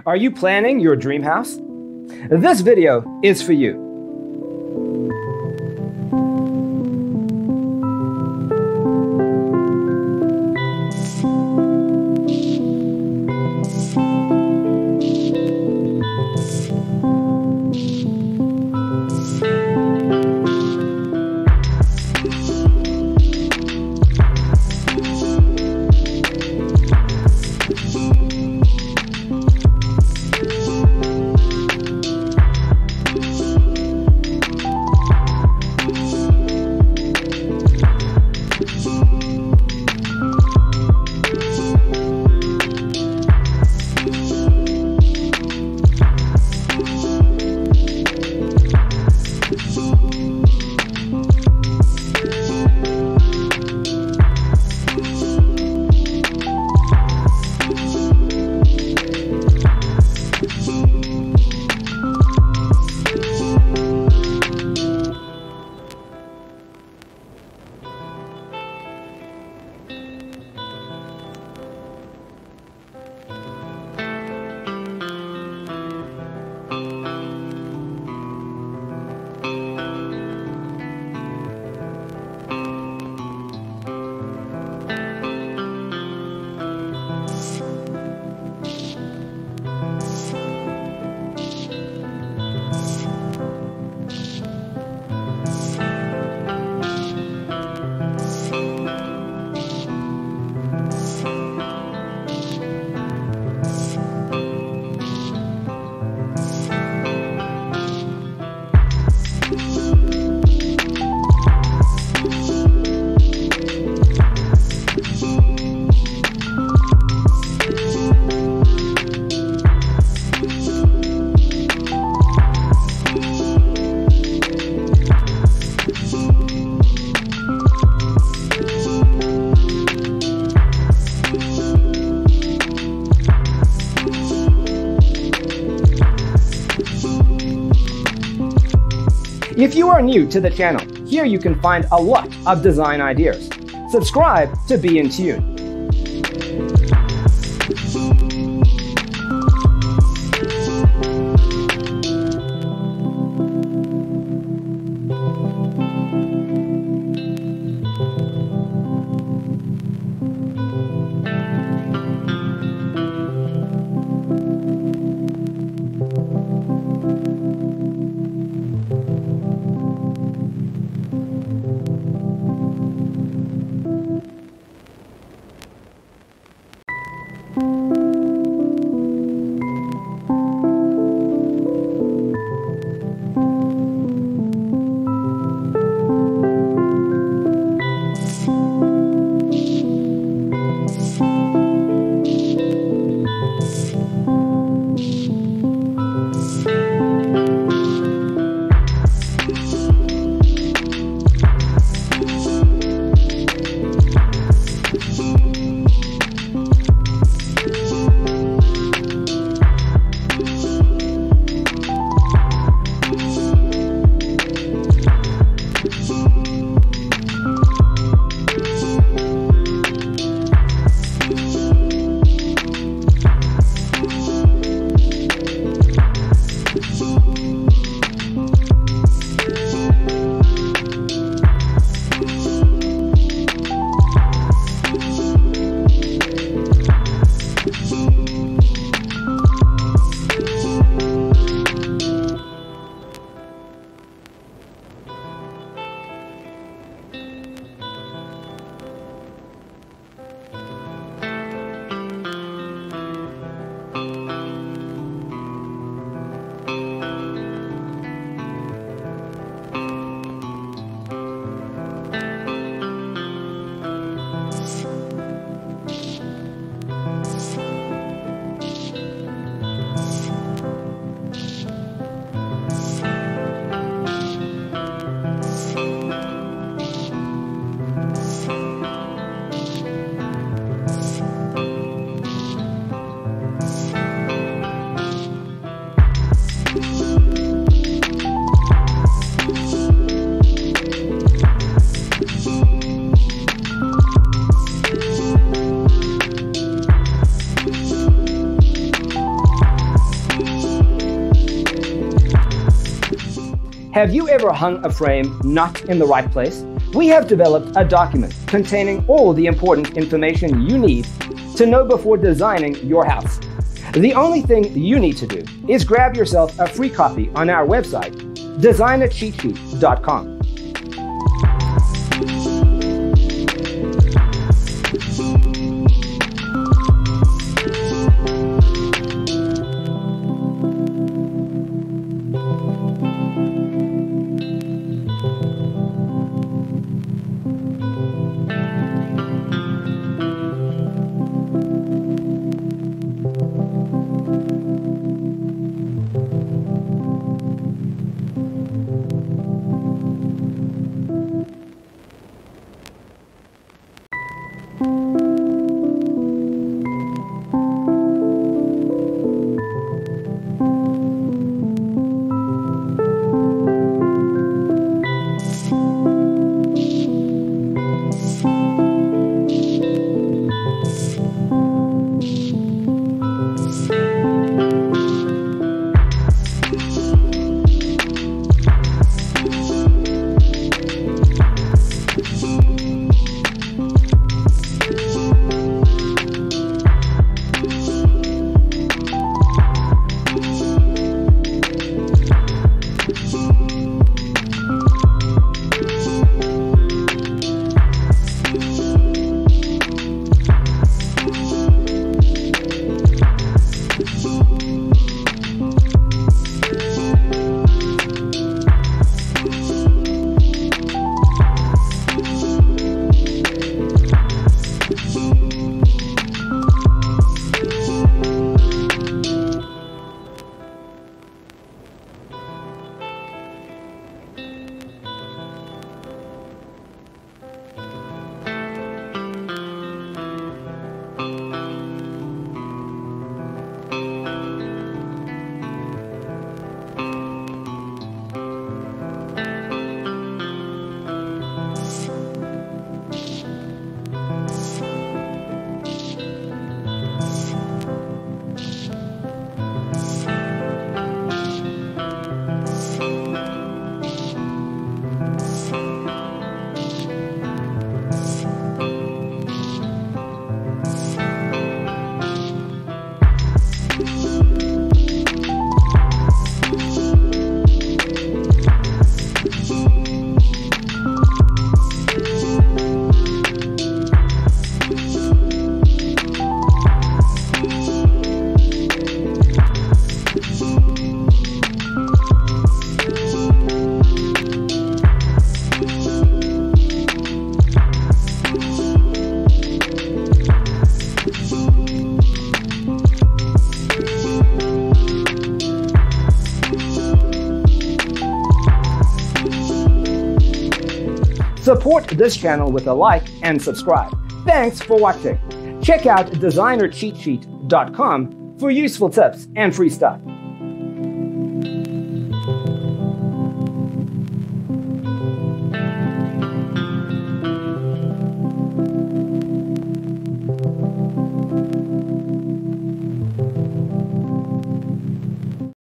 Are you planning your dream house? This video is for you. If you are new to the channel, here you can find a lot of design ideas. Subscribe to be in tune. Have you ever hung a frame not in the right place? We have developed a document containing all the important information you need to know before designing your house. The only thing you need to do is grab yourself a free copy on our website, designercheatsheet.com. Support this channel with a like and subscribe. Thanks for watching. Check out designercheatsheet.com for useful tips and free stuff.